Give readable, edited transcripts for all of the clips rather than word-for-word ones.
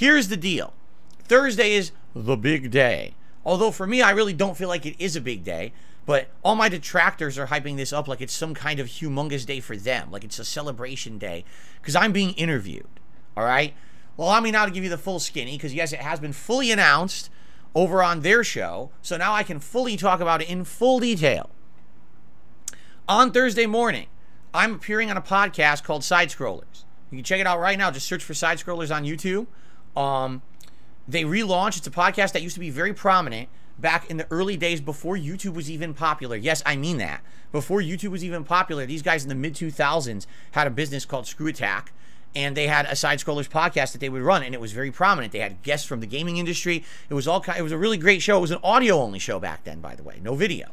here's the deal. Thursday is the big day. Although for me, I really don't feel like it is a big day. But all my detractors are hyping this up like it's some kind of humongous day for them. Like it's a celebration day. Because I'm being interviewed. All right? Well, allow me now to give you the full skinny. Because yes, it has been fully announced over on their show. So now I can fully talk about it in full detail. On Thursday morning, I'm appearing on a podcast called Side Scrollers. You can check it out right now. Just search for Side Scrollers on YouTube. They relaunched. It's a podcast that used to be very prominent back in the early days before YouTube was even popular. Yes, I mean that. Before YouTube was even popular, these guys in the mid-2000s had a business called Screw Attack, and they had a Side Scrollers podcast that they would run, and it was very prominent. They had guests from the gaming industry. It was it was a really great show. It was an audio-only show back then, by the way, no video.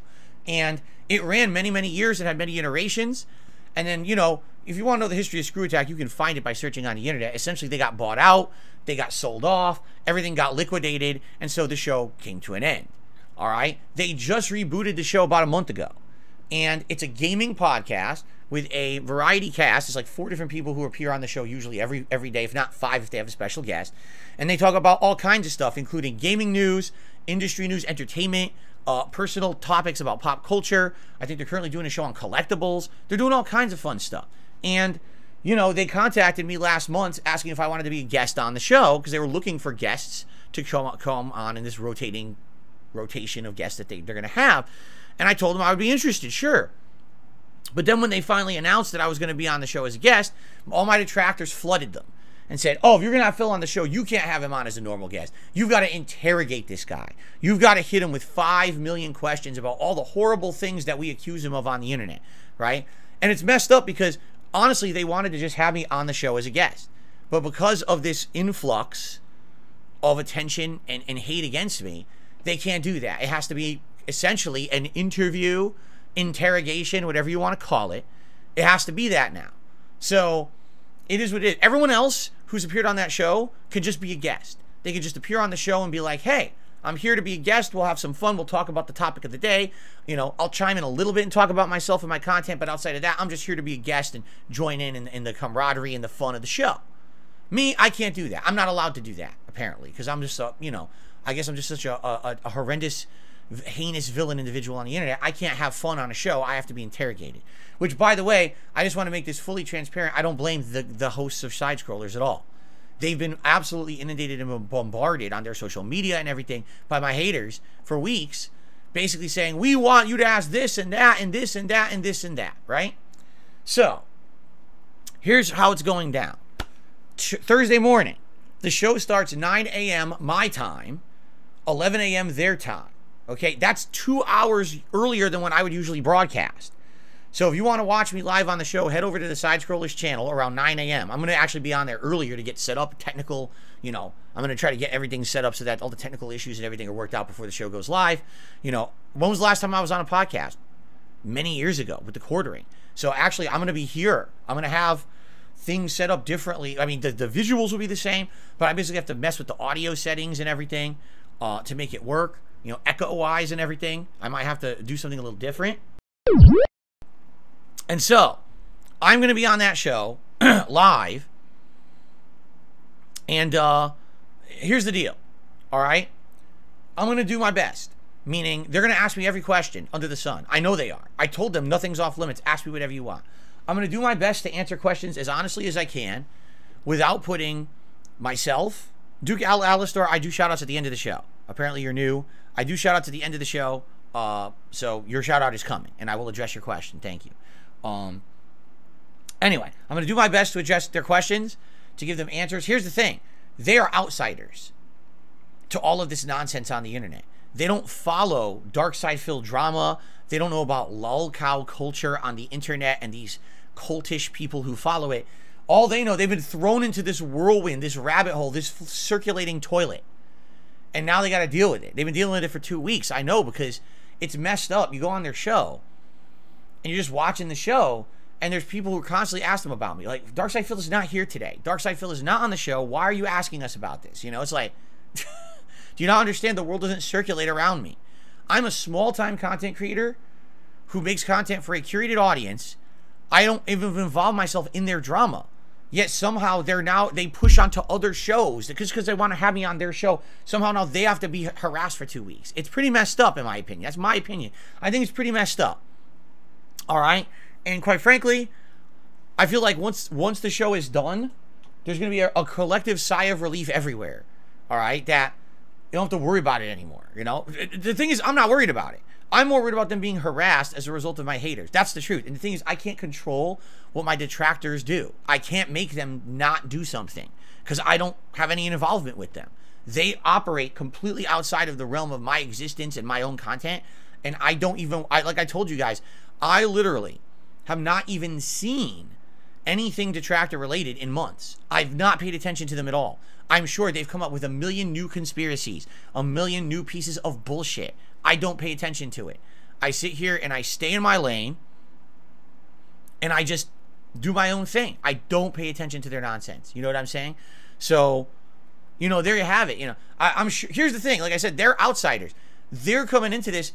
And it ran many, many years. It had many iterations. And then, you know, if you want to know the history of Screw Attack, you can find it by searching on the internet. Essentially, they got bought out. They got sold off. Everything got liquidated. And so the show came to an end. All right? They just rebooted the show about a month ago. And it's a gaming podcast with a variety cast. It's like 4 different people who appear on the show usually every day, if not 5 if they have a special guest. And they talk about all kinds of stuff, including gaming news, industry news, entertainment, personal topics about pop culture. I think they're currently doing a show on collectibles. They're doing all kinds of fun stuff. And, you know, they contacted me last month asking if I wanted to be a guest on the show because they were looking for guests to come on in this rotation of guests that they're going to have. And I told them I would be interested, sure. But then when they finally announced that I was going to be on the show as a guest, all my detractors flooded them and said, oh, if you're going to have Phil on the show, you can't have him on as a normal guest. You've got to interrogate this guy. You've got to hit him with 5 million questions about all the horrible things that we accuse him of on the internet, right? And it's messed up because, honestly, they wanted to just have me on the show as a guest. But because of this influx of attention and hate against me, they can't do that. It has to be essentially an interview, interrogation, whatever you want to call it. It has to be that now. So it is what it is. Everyone else who's appeared on that show could just be a guest. They could just appear on the show and be like, hey, I'm here to be a guest. We'll have some fun. We'll talk about the topic of the day. You know, I'll chime in a little bit and talk about myself and my content, but outside of that, I'm just here to be a guest and join in the camaraderie and the fun of the show. Me, I can't do that. I'm not allowed to do that, apparently, because I'm just, you know, I guess I'm just such a horrendous, heinous villain individual on the internet. I can't have fun on a show. I have to be interrogated. Which, by the way, I just want to make this fully transparent. I don't blame the hosts of Side Scrollers at all. They've been absolutely inundated and bombarded on their social media and everything by my haters for weeks, basically saying, we want you to ask this and that and this and that and this and that, right? So, here's how it's going down. Thursday morning, the show starts 9 a.m. my time, 11 a.m. their time. Okay, that's 2 hours earlier than when I would usually broadcast. So if you want to watch me live on the show, head over to the Side Scrollers channel around 9 a.m. I'm going to actually be on there earlier to get set up, technical, you know, I'm going to try to get everything set up so that all the technical issues and everything are worked out before the show goes live. You know, when was the last time I was on a podcast? Many years ago with the quartering. So actually, I'm going to be here. I'm going to have things set up differently. I mean, the visuals will be the same, but I basically have to mess with the audio settings and everything to make it work. You know, echo-wise and everything. I might have to do something a little different. And so, I'm going to be on that show live. And here's the deal. All right? I'm going to do my best. Meaning, they're going to ask me every question under the sun. I know they are. I told them nothing's off limits. Ask me whatever you want. I'm going to do my best to answer questions as honestly as I can without putting myself, Duke Alistar, I do shout outs at the end of the show. Apparently you're new. I do shout outs at the end of the show. So your shout out is coming and I will address your question. Thank you. Anyway, I'm going to do my best to address their questions, to give them answers. Here's the thing. They are outsiders to all of this nonsense on the internet. They don't follow darksydephil drama. They don't know about lolcow culture on the internet and these cultish people who follow it. All they know, they've been thrown into this whirlwind, this rabbit hole, this circulating toilet. And now they got to deal with it. They've been dealing with it for 2 weeks. I know, because it's messed up. You go on their show and you're just watching the show and there's people who constantly ask them about me. Like, darksydephil is not here today. darksydephil is not on the show. Why are you asking us about this? You know, it's like, do you not understand the world doesn't circulate around me? I'm a small-time content creator who makes content for a curated audience. I don't even involve myself in their drama. Yet somehow they push onto other shows because they want to have me on their show. Somehow now they have to be harassed for 2 weeks. It's pretty messed up in my opinion. That's my opinion. I think it's pretty messed up. All right. And quite frankly, I feel like once the show is done, there's going to be a collective sigh of relief everywhere. All right. That you don't have to worry about it anymore. You know, the thing is, I'm not worried about it. I'm more worried about them being harassed as a result of my haters. That's the truth. And the thing is, I can't control what my detractors do. I can't make them not do something because I don't have any involvement with them. They operate completely outside of the realm of my existence and my own content. And I don't even, like I told you guys, I literally have not even seen anything detractor related in months. I've not paid attention to them at all. I'm sure they've come up with a million new conspiracies, a million new pieces of bullshit. I don't pay attention to it. I sit here and I stay in my lane and I just do my own thing. I don't pay attention to their nonsense. You know what I'm saying? So, you know, there you have it. You know, I'm sure. Here's the thing. Like I said, they're outsiders. They're coming into this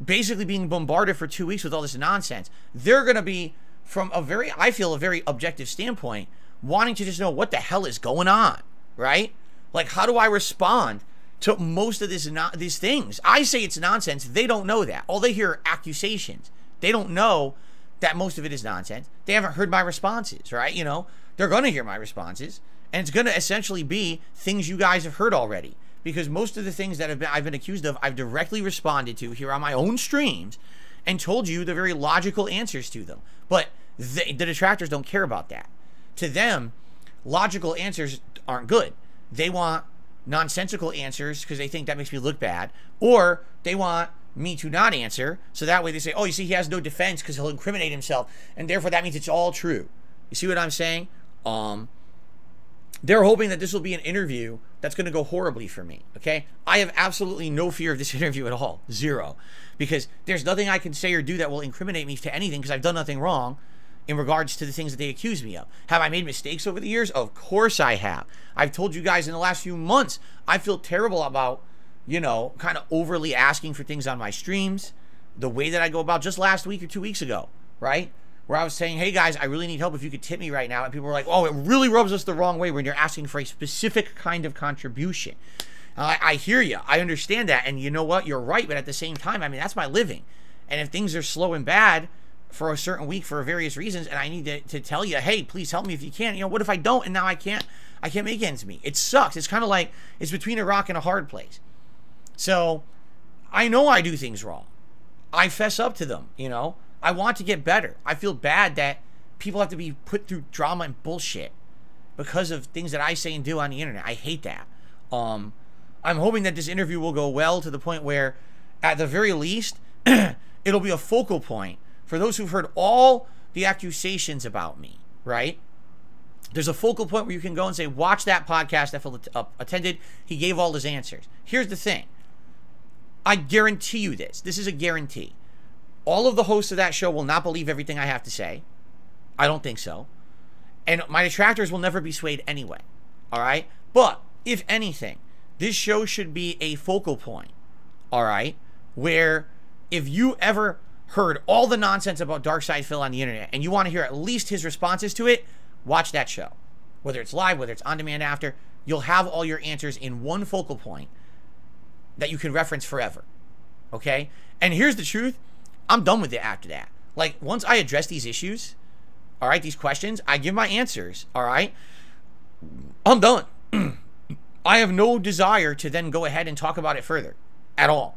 basically being bombarded for 2 weeks with all this nonsense. They're going to be, from a very, I feel, a very objective standpoint, wanting to just know what the hell is going on, right? Like, how do I respond to most of these things? I say it's nonsense. They don't know that. All they hear are accusations. They don't know that most of it is nonsense. They haven't heard my responses, right? You know, they're going to hear my responses, and it's going to essentially be things you guys have heard already, because most of the things that I've been accused of, I've directly responded to here on my own streams and told you the very logical answers to them. But the detractors don't care about that. To them, logical answers aren't good. They want nonsensical answers because they think that makes me look bad, or they want me to not answer, so that way they say, oh, you see, he has no defense because he'll incriminate himself, and therefore that means it's all true. You see what I'm saying? They're hoping that this will be an interview that's going to go horribly for me, okay? I have absolutely no fear of this interview at all. Zero. Because there's nothing I can say or do that will incriminate me to anything, because I've done nothing wrong in regards to the things that they accuse me of. Have I made mistakes over the years? Of course I have. I've told you guys in the last few months, I feel terrible about, you know, kind of overly asking for things on my streams, the way that I go about just last week or 2 weeks ago, right? Where I was saying, hey guys, I really need help if you could tip me right now. And people were like, oh, it really rubs us the wrong way when you're asking for a specific kind of contribution. I hear you. I understand that. And you know what? You're right. But at the same time, I mean, that's my living. And if things are slow and bad for a certain week for various reasons, and I need to tell you, hey, please help me if you can. You know, what if I don't and now I can't make ends meet? It sucks. It's kind of like it's between a rock and a hard place. So I know I do things wrong. I fess up to them, you know. I want to get better. I feel bad that people have to be put through drama and bullshit because of things that I say and do on the internet. I hate that. I'm hoping that this interview will go well to the point where, at the very least, it'll be a focal point for those who've heard all the accusations about me, right? There's a focal point where you can go and say, watch that podcast that Phil attended. He gave all his answers. Here's the thing. I guarantee you this. This is a guarantee. All of the hosts of that show will not believe everything I have to say. I don't think so. And my detractors will never be swayed anyway. All right? But, if anything, this show should be a focal point. All right? Where if you ever heard all the nonsense about darksydephil on the internet and you want to hear at least his responses to it, watch that show. Whether it's live, whether it's on demand after, you'll have all your answers in one focal point that you can reference forever. Okay? And here's the truth. I'm done with it after that. Like, once I address these issues, all right, these questions, I give my answers, all right, I'm done. I have no desire to then go ahead and talk about it further at all.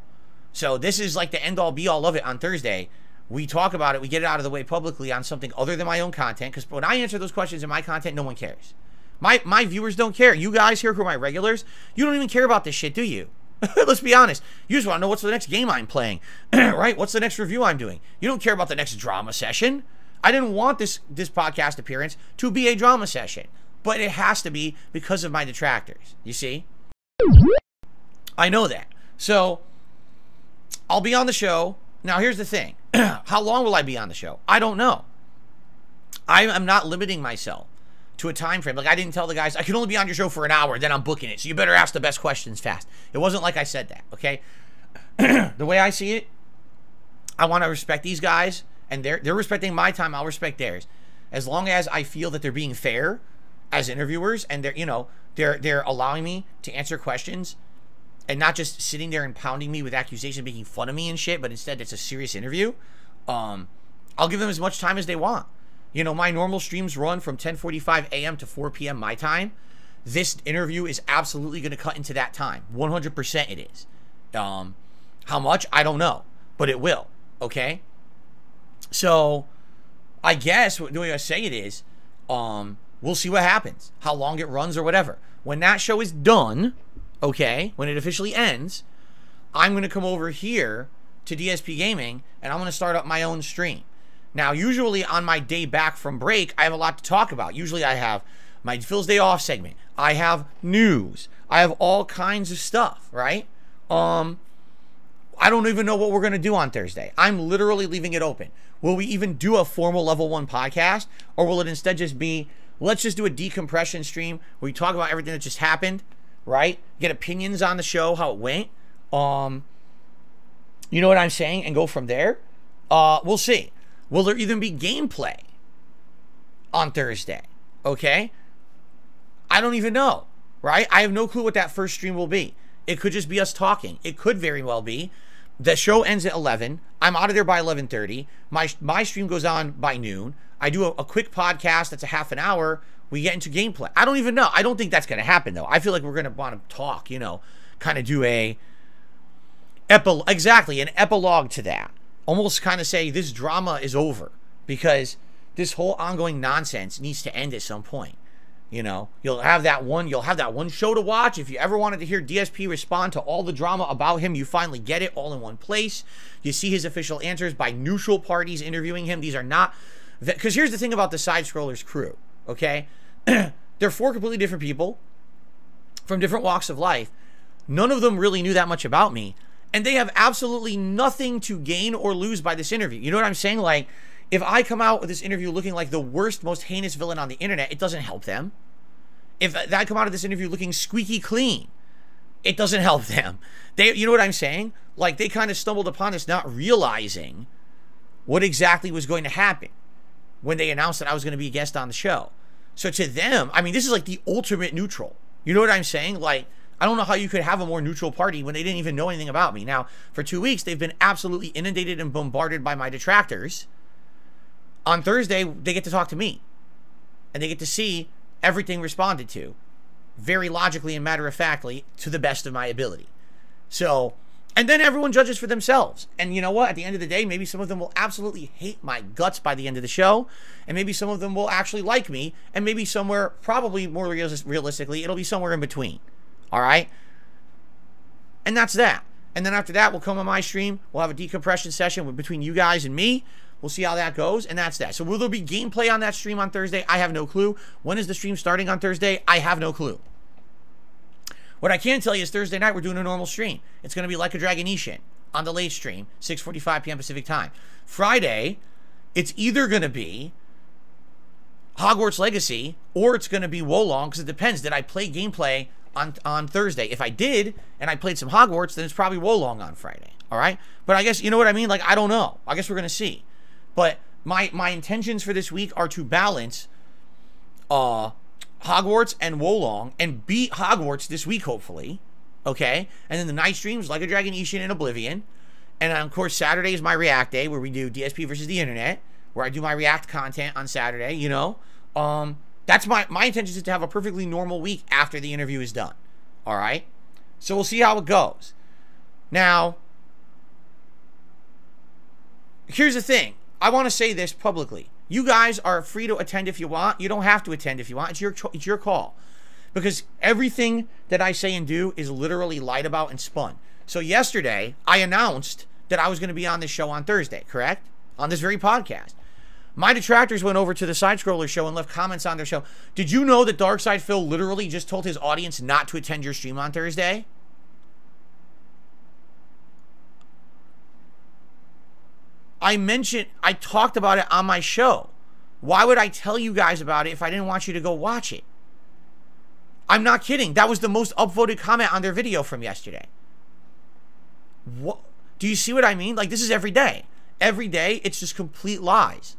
So this is like the end-all be-all of it on Thursday. We talk about it, we get it out of the way publicly on something other than my own content, because when I answer those questions in my content, no one cares. My viewers don't care. You guys here who are my regulars, you don't even care about this shit, do you? Let's be honest. You just want to know what's the next game I'm playing, right? What's the next review I'm doing? You don't care about the next drama session. I didn't want this podcast appearance to be a drama session, but it has to be because of my detractors. You see? I know that. So I'll be on the show. Now, here's the thing. How long will I be on the show? I don't know. I'm not limiting myself to a time frame. Like, I didn't tell the guys, I can only be on your show for an hour, then I'm booking it, so you better ask the best questions fast. It wasn't like I said that, okay? The way I see it, I want to respect these guys, and they're respecting my time, I'll respect theirs. as long as I feel that they're being fair as interviewers and they're, you know, they're allowing me to answer questions and not just sitting there and pounding me with accusations, making fun of me and shit, but instead it's a serious interview, I'll give them as much time as they want. You know, my normal streams run from 10:45 a.m. to 4 p.m. my time. This interview is absolutely going to cut into that time. 100% it is. How much? I don't know, but it will. Okay? So, I guess the way I say it is, we'll see what happens, how long it runs or whatever. When that show is done, okay, when it officially ends, I'm going to come over here to DSP Gaming and I'm going to start up my own stream. Now, usually on my day back from break, I have a lot to talk about. Usually I have my Phil's Day Off segment. I have news. I have all kinds of stuff, right? I don't even know what we're going to do on Thursday. I'm literally leaving it open. Will we even do a formal level 1 podcast? Or will it instead just be, let's just do a decompression stream where we talk about everything that just happened, right? Get opinions on the show, how it went. You know what I'm saying? And go from there. We'll see. Will there even be gameplay on Thursday? Okay? I don't even know, right? I have no clue what that first stream will be. It could just be us talking. It could very well be. The show ends at 11. I'm out of there by 11:30. My stream goes on by noon. I do a quick podcast that's a half an hour. We get into gameplay. I don't even know. I don't think that's going to happen, though. I feel like we're going to want to talk, you know, kind of do an epilogue to that. Almost kind of say this drama is over because this whole ongoing nonsense needs to end at some point. You know, you'll have that one show to watch. If you ever wanted to hear DSP respond to all the drama about him, you finally get it all in one place. You see his official answers by neutral parties interviewing him. These are not, because here's the thing about the Side Scrollers crew, okay? They're 4 completely different people from different walks of life. None of them really knew that much about me. And they have absolutely nothing to gain or lose by this interview. You know what I'm saying? Like, if I come out with this interview looking like the worst, most heinous villain on the internet, it doesn't help them. If I come out of this interview looking squeaky clean, it doesn't help them. You know what I'm saying? Like, they kind of stumbled upon this not realizing what exactly was going to happen when they announced that I was going to be a guest on the show. So to them, I mean, this is like the ultimate neutral. You know what I'm saying? Like, I don't know how you could have a more neutral party when they didn't even know anything about me. Now, for 2 weeks, they've been absolutely inundated and bombarded by my detractors. On Thursday, they get to talk to me. And they get to see everything responded to. Very logically and matter-of-factly, to the best of my ability. So, and then everyone judges for themselves. And you know what? At the end of the day, maybe some of them will absolutely hate my guts by the end of the show. And maybe some of them will actually like me. And maybe somewhere, probably more realistically, it'll be somewhere in between. All right? And that's that. And then after that, we'll come on my stream. We'll have a decompression session between you guys and me. We'll see how that goes, and that's that. So will there be gameplay on that stream on Thursday? I have no clue. When is the stream starting on Thursday? I have no clue. What I can tell you is Thursday night, we're doing a normal stream. It's going to be like a Dragonetian on the late stream, 6:45 p.m. Pacific time. Friday, it's either going to be Hogwarts Legacy or it's going to be Wolong, because it depends. Did I play gameplay on Thursday? If I did, and I played some Hogwarts, then it's probably Wolong on Friday. All right? But I guess, you know what I mean? Like, I don't know. I guess we're going to see. But my intentions for this week are to balance Hogwarts and Wolong and beat Hogwarts this week, hopefully. Okay? And then the night streams, like a Dragonetian and Oblivion. And of course, Saturday is my React day, where we do DSP versus the internet, where I do my React content on Saturday, you know? That's my intention, is to have a perfectly normal week after the interview is done. All right? So we'll see how it goes. Now, here's the thing. I want to say this publicly. You guys are free to attend if you want. You don't have to attend if you want. It's your call. Because everything that I say and do is literally lied about and spun. So yesterday, I announced that I was going to be on this show on Thursday, correct? On this very podcast. My detractors went over to the Side Scroller show and left comments on their show. Did you know that darksydephil literally just told his audience not to attend your stream on Thursday? I talked about it on my show. Why would I tell you guys about it if I didn't want you to go watch it? I'm not kidding. That was the most upvoted comment on their video from yesterday. What? Do you see what I mean? Like, this is every day. Every day, it's just complete lies.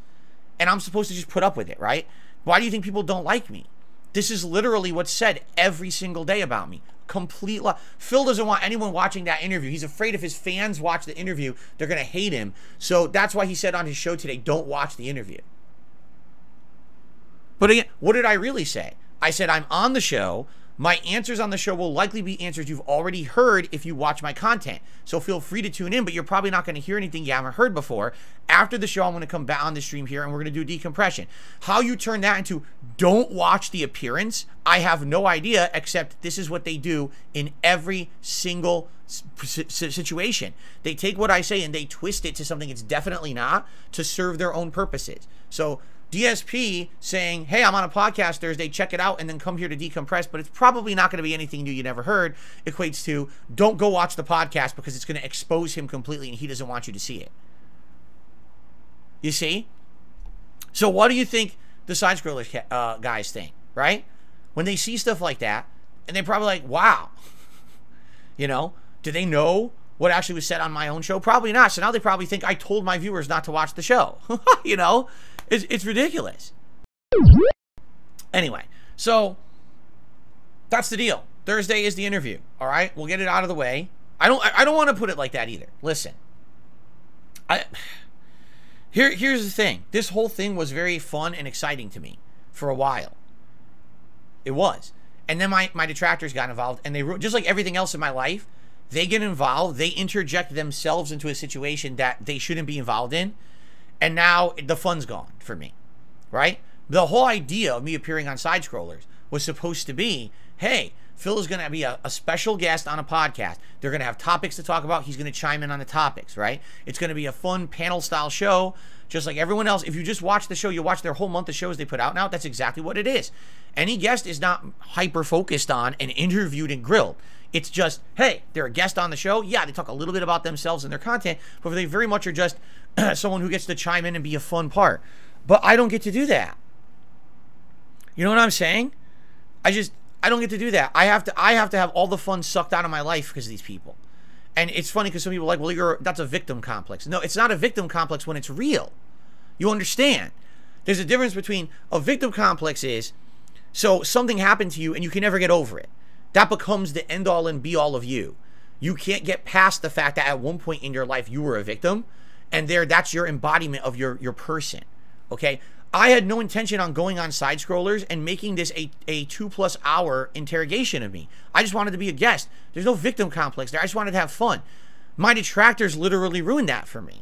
and I'm supposed to just put up with it, right? Why do you think people don't like me? This is literally what's said every single day about me. Complete lie. Phil doesn't want anyone watching that interview. He's afraid if his fans watch the interview, they're going to hate him. So that's why he said on his show today, don't watch the interview. But again, what did I really say? I said, I'm on the show. My answers on the show will likely be answers you've already heard if you watch my content. So feel free to tune in, but you're probably not going to hear anything you haven't heard before. After the show, I'm going to come back on the stream here and we're going to do decompression. How you turn that into don't watch the appearance, I have no idea, except this is what they do in every single situation. They take what I say and they twist it to something it's definitely not to serve their own purposes. So DSP saying, hey, I'm on a podcast Thursday, check it out, and then come here to decompress, but it's probably not going to be anything new you never heard, equates to don't go watch the podcast because it's going to expose him completely and he doesn't want you to see it. You see? So what do you think the side-scroller guys think, right? When they see stuff like that, and they're probably like, wow. You know, do they know what actually was said on my own show? Probably not. So now they probably think I told my viewers not to watch the show. You know? It's ridiculous. Anyway, so that's the deal. Thursday is the interview. All right, we'll get it out of the way. I don't want to put it like that either. Listen, here's the thing. This whole thing was very fun and exciting to me for a while. It was, and then my detractors got involved, and they just like everything else in my life. They get involved. They interject themselves into a situation that they shouldn't be involved in. And now the fun's gone for me, right? The whole idea of me appearing on Side Scrollers was supposed to be, hey, Phil is going to be a special guest on a podcast. They're going to have topics to talk about. He's going to chime in on the topics, right? It's going to be a fun panel-style show, just like everyone else. If you just watch the show, you watch their whole month of shows they put out now, that's exactly what it is. Any guest is not hyper-focused on and interviewed and grilled. It's just, hey, they're a guest on the show. Yeah, they talk a little bit about themselves and their content, but they very much are just someone who gets to chime in and be a fun part. But I don't get to do that. You know what I'm saying? I don't get to do that. I have to have all the fun sucked out of my life because of these people. And it's funny because some people are like, well, that's a victim complex. No, it's not a victim complex when it's real. You understand? There's a difference between a victim complex is, so something happened to you and you can never get over it. That becomes the end all and be all of you. You can't get past the fact that at one point in your life you were a victim, and that's your embodiment of your person. Okay? I had no intention on going on Side Scrollers and making this a 2+ hour interrogation of me. I just wanted to be a guest. There's no victim complex there. I just wanted to have fun. My detractors literally ruined that for me.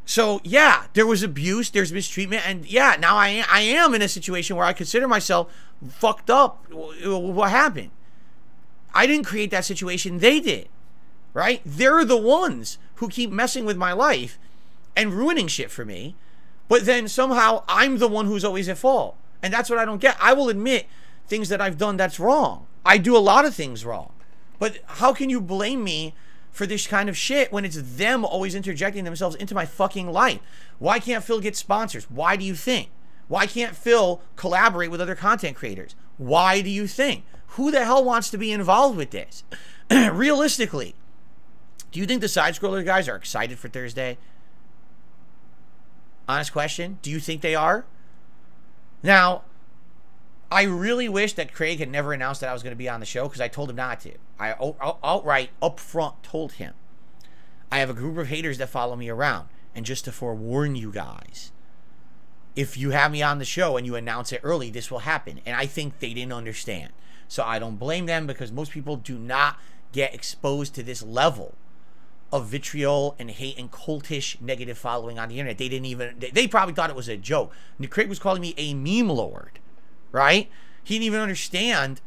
So yeah, there was abuse, there's mistreatment, and yeah, now I am in a situation where I consider myself fucked up. What happened? I didn't create that situation, they did, right? They're the ones who keep messing with my life and ruining shit for me, but then somehow I'm the one who's always at fault. And that's what I don't get. I will admit things that I've done that's wrong. I do a lot of things wrong. But how can you blame me for this kind of shit when it's them always interjecting themselves into my fucking life? Why can't Phil get sponsors? Why do you think? Why can't Phil collaborate with other content creators? Why do you think? Who the hell wants to be involved with this? Realistically, do you think the Side Scroller guys are excited for Thursday? Honest question. Do you think they are? Now, I really wish that Craig had never announced that I was going to be on the show because I told him not to. I outright, up front, told him. I have a group of haters that follow me around. And just to forewarn you guys, if you have me on the show and you announce it early, this will happen. And I think they didn't understand. So I don't blame them because most people do not get exposed to this level of vitriol and hate and cultish negative following on the internet. They didn't even, they probably thought it was a joke. Craig was calling me a meme lord, right? He didn't even understand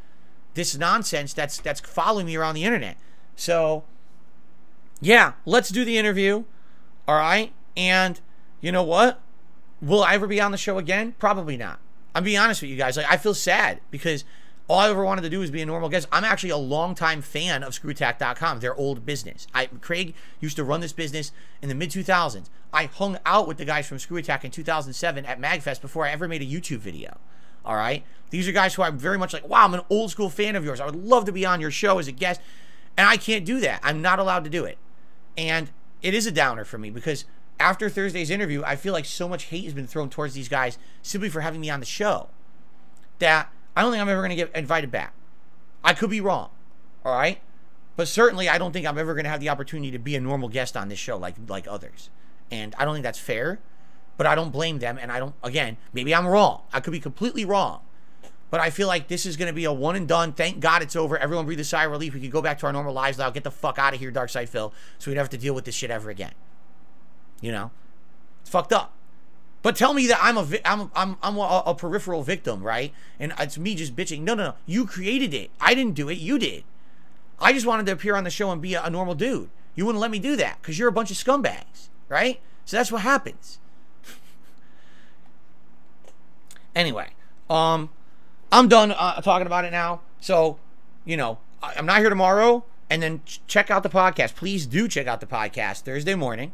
this nonsense that's following me around the internet. So yeah, let's do the interview. All right. And you know what? Will I ever be on the show again? Probably not. I'm being honest with you guys. Like, I feel sad because all I ever wanted to do was be a normal guest. I'm actually a longtime fan of screwtack.com, their old business. Craig used to run this business in the mid-2000s. I hung out with the guys from Screw Attack in 2007 at MagFest before I ever made a YouTube video. All right? These are guys who I'm very much like, wow, I'm an old school fan of yours. I would love to be on your show as a guest. And I can't do that. I'm not allowed to do it. And it is a downer for me because after Thursday's interview, I feel like so much hate has been thrown towards these guys simply for having me on the show that I don't think I'm ever going to get invited back. I could be wrong, all right? But certainly I don't think I'm ever going to have the opportunity to be a normal guest on this show like others. And I don't think that's fair, but I don't blame them. And I don't, again, maybe I'm wrong. I could be completely wrong. But I feel like this is going to be a one and done. Thank God it's over. Everyone breathe a sigh of relief. We can go back to our normal lives now. Get the fuck out of here, darksydephil, so we don't have to deal with this shit ever again. You know? It's fucked up. But tell me that I'm a peripheral victim, right? And it's me just bitching. No, no, no. You created it. I didn't do it. You did. I just wanted to appear on the show and be a normal dude. You wouldn't let me do that because you're a bunch of scumbags, right? So that's what happens. Anyway, I'm done talking about it now. So, you know, I'm not here tomorrow. And then check out the podcast. Please do check out the podcast Thursday morning.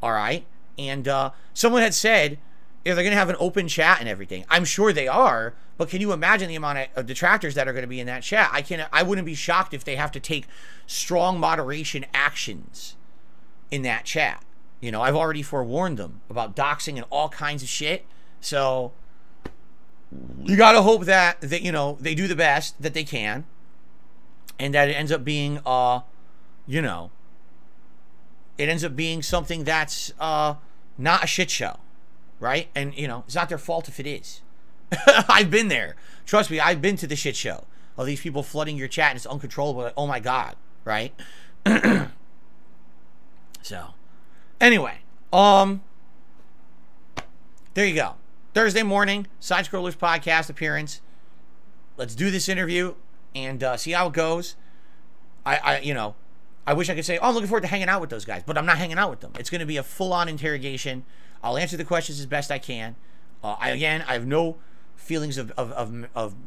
All right. And someone had said, if they're going to have an open chat and everything. I'm sure they are. But can you imagine the amount of detractors that are going to be in that chat? I wouldn't be shocked if they have to take strong moderation actions in that chat. You know, I've already forewarned them about doxing and all kinds of shit. So you got to hope that they, you know, they do the best that they can. And that it ends up being, you know, it ends up being something that's not a shit show, right? And, you know, it's not their fault if it is. I've been there. Trust me, I've been to the shit show of these people flooding your chat and it's uncontrollable. Like, oh my God, right? So, anyway, there you go. Thursday morning, Side Scrollers podcast appearance. Let's do this interview and see how it goes. You know, I wish I could say, oh, I'm looking forward to hanging out with those guys, but I'm not hanging out with them. It's going to be a full-on interrogation. I'll answer the questions as best I can. I have no feelings of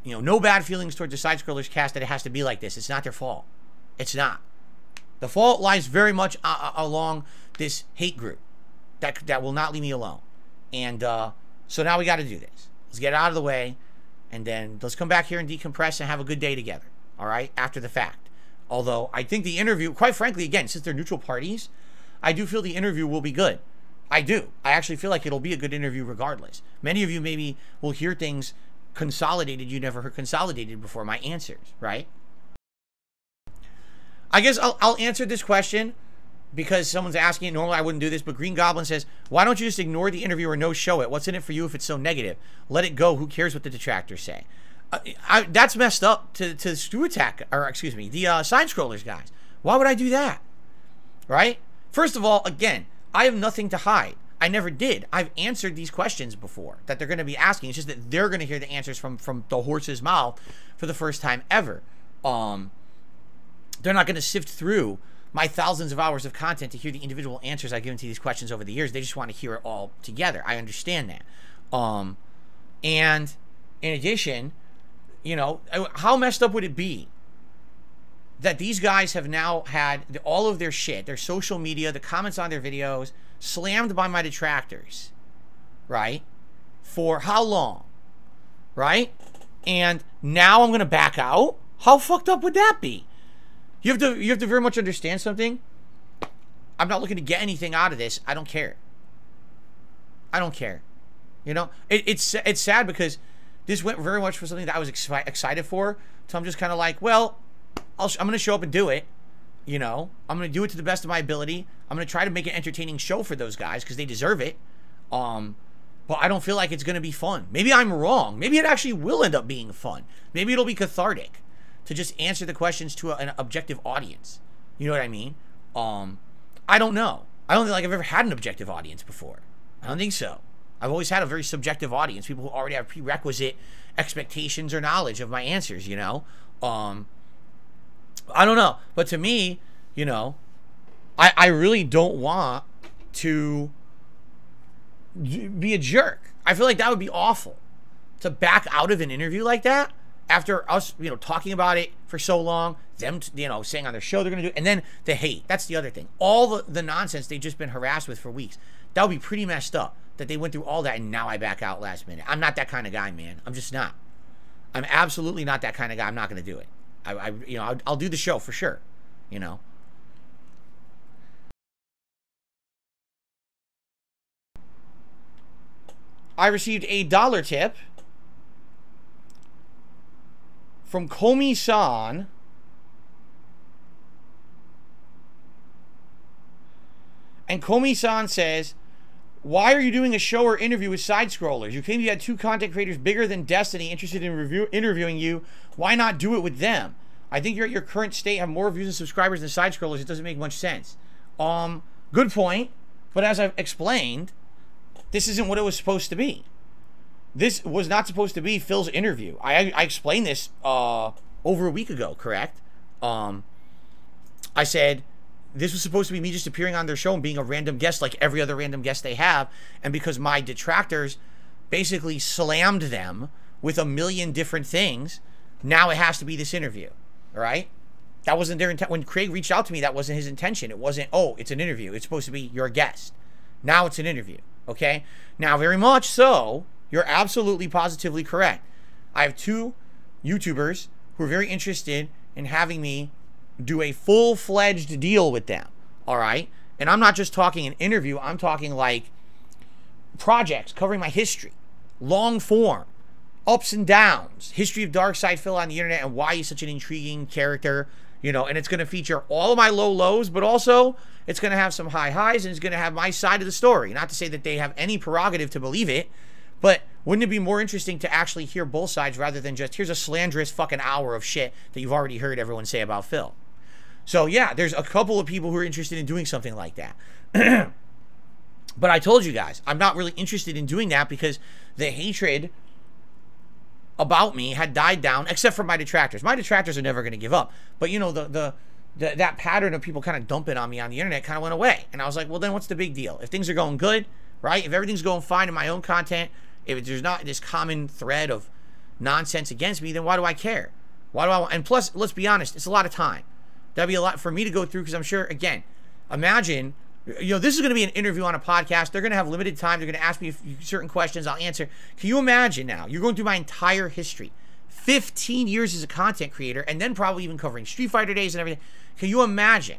you know, no bad feelings towards the Side Scrollers cast that it has to be like this. It's not their fault. It's not. The fault lies very much along this hate group that will not leave me alone. And so now we got to do this. Let's get it out of the way, and then let's come back here and decompress and have a good day together. All right, after the fact. Although I think the interview, quite frankly, again, since they're neutral parties, I do feel the interview will be good. I do. I actually feel like it'll be a good interview regardless. Many of you maybe will hear things consolidated you never heard consolidated before, my answers, right? I guess I'll answer this question because someone's asking it. Normally I wouldn't do this, but Green Goblin says, why don't you just ignore the interview or no show it? What's in it for you if it's so negative? Let it go. Who cares what the detractors say? That's messed up to Screw Attack, or excuse me, the Side Scrollers guys. Why would I do that? Right? First of all, again, I have nothing to hide. I never did. I've answered these questions before that they're going to be asking. It's just that they're going to hear the answers from the horse's mouth for the first time ever. They're not going to sift through my thousands of hours of content to hear the individual answers I've given to these questions over the years. They just want to hear it all together. I understand that. And in addition, you know, how messed up would it be that these guys have now had all of their shit, their social media, the comments on their videos, slammed by my detractors, right? For how long, right? And now I'm going to back out? How fucked up would that be? You have to very much understand something. I'm not looking to get anything out of this. I don't care. I don't care. You know, it's sad because this went very much for something that I was excited for. So I'm just kind of like, well, I'm going to show up and do it. You know, I'm going to do it to the best of my ability. I'm going to try to make an entertaining show for those guys because they deserve it. But I don't feel like it's going to be fun. Maybe I'm wrong. Maybe it actually will end up being fun. Maybe it'll be cathartic to just answer the questions to an objective audience. You know what I mean? I don't know. I don't think like I've ever had an objective audience before. I don't think so. I've always had a very subjective audience. People who already have prerequisite expectations or knowledge of my answers, you know? I don't know. But to me, you know, I really don't want to be a jerk. I feel like that would be awful. To back out of an interview like that after us, you know, talking about it for so long, them, you know, saying on their show they're going to do it, and then the hate. That's the other thing. All the nonsense they've just been harassed with for weeks. That would be pretty messed up that they went through all that and now I back out last minute. I'm not that kind of guy, man. I'm just not. I'm absolutely not that kind of guy. I'm not going to do it. You know, I'll do the show for sure, you know. I received a $1 tip from Komi-san. And Komi-san says, why are you doing a show or interview with side scrollers? You claim you had 2 content creators bigger than Destiny interested in interviewing you. Why not do it with them? I think you're at your current state, have more views and subscribers than side scrollers. It doesn't make much sense. Good point. But as I've explained, this isn't what it was supposed to be. This was not supposed to be Phil's interview. I explained this over a week ago, correct? I said this was supposed to be me just appearing on their show and being a random guest like every other random guest they have. And because my detractors basically slammed them with a million different things, now it has to be this interview. All right? That wasn't their intent. When Craig reached out to me, that wasn't his intention. It wasn't, oh, it's an interview. It's supposed to be your guest. Now it's an interview. Okay? Now, very much so, you're absolutely positively correct. I have 2 YouTubers who are very interested in having me do a full-fledged deal with them. All right? And I'm not just talking an interview. I'm talking like projects covering my history, long form, ups and downs, history of darksydephil on the internet and why he's such an intriguing character, you know, and it's going to feature all of my low lows, but also it's going to have some high highs and it's going to have my side of the story. Not to say that they have any prerogative to believe it, but wouldn't it be more interesting to actually hear both sides rather than just, here's a slanderous fucking hour of shit that you've already heard everyone say about Phil? So yeah, there's a couple of people who are interested in doing something like that. But I told you guys, I'm not really interested in doing that because the hatred about me had died down, except for my detractors. My detractors are never going to give up. But you know, that pattern of people kind of dumping on me on the internet kind of went away. And I was like, well, then what's the big deal? If things are going good, right? If everything's going fine in my own content, if there's not this common thread of nonsense against me, then why do I care? Why do I want? And plus, let's be honest, it's a lot of time. That'd be a lot for me to go through because I'm sure, again, imagine, you know, this is going to be an interview on a podcast. They're going to have limited time. They're going to ask me certain questions. I'll answer. Can you imagine now? You're going through my entire history. 15 years as a content creator and then probably even covering Street Fighter days and everything. Can you imagine?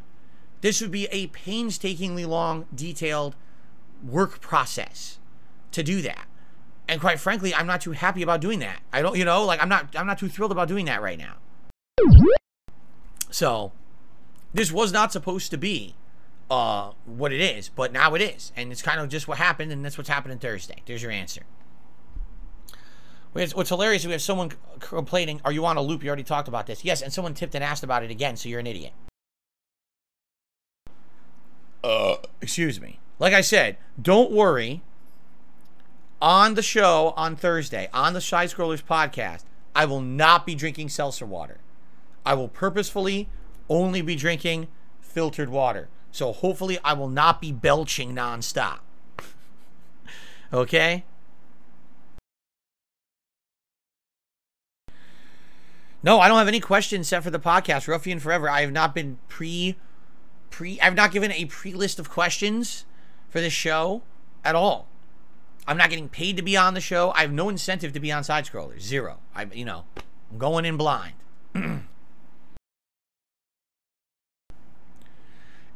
This would be a painstakingly long, detailed work process to do that. And quite frankly, I'm not too happy about doing that. I don't, you know, like I'm not too thrilled about doing that right now. So, this was not supposed to be what it is, but now it is, and it's kind of just what happened, and that's what's happening Thursday. There's your answer. What's hilarious is we have someone complaining, are you on a loop? You already talked about this. Yes, and someone tipped and asked about it again, so you're an idiot. Excuse me. Like I said, don't worry. On the show on Thursday, on the Side Scrollers podcast, I will not be drinking seltzer water. I will purposefully only be drinking filtered water. So hopefully I will not be belching nonstop. Okay? No, I don't have any questions set for the podcast. Ruffian Forever. I have not been I've not given a pre-list of questions for this show at all. I'm not getting paid to be on the show. I have no incentive to be on Side Scrollers. Zero. I'm going in blind.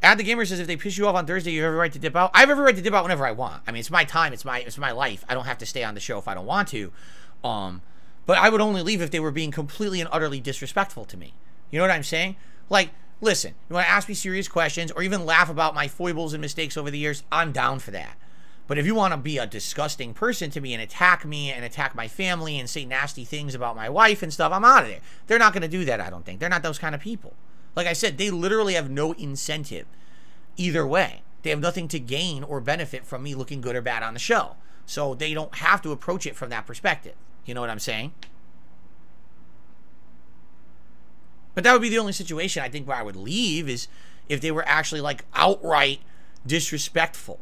Add the Gamer says, if they piss you off on Thursday, you have every right to dip out. I have every right to dip out whenever I want. I mean, it's my time. It's my life. I don't have to stay on the show if I don't want to. But I would only leave if they were being completely and utterly disrespectful to me. You know what I'm saying? Like, listen, you want to ask me serious questions or even laugh about my foibles and mistakes over the years, I'm down for that. But if you want to be a disgusting person to me and attack my family and say nasty things about my wife and stuff, I'm out of there. They're not going to do that, I don't think. They're not those kind of people. Like I said, they literally have no incentive either way. They have nothing to gain or benefit from me looking good or bad on the show. So they don't have to approach it from that perspective. You know what I'm saying? But that would be the only situation I think where I would leave is if they were actually like outright disrespectful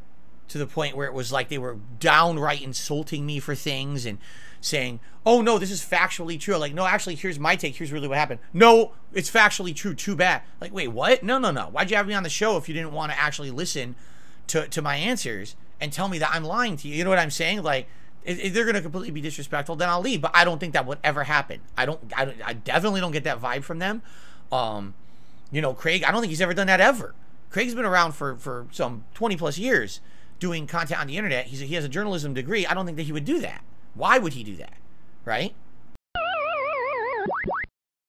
to the point where it was like they were downright insulting me for things and saying, oh no, this is factually true. Like, no, actually, here's my take. Here's really what happened. No, it's factually true. Too bad. Like, wait, what? No. Why'd you have me on the show if you didn't want to actually listen to my answers and tell me that I'm lying to you? You know what I'm saying? Like, if they're going to completely be disrespectful, then I'll leave. But I don't think that would ever happen. I definitely don't get that vibe from them. You know, Craig, I don't think he's ever done that ever. Craig's been around for some 20 plus years. doing content on the internet. He has a journalism degree. I don't think that he would do that. Why would he do that? Right?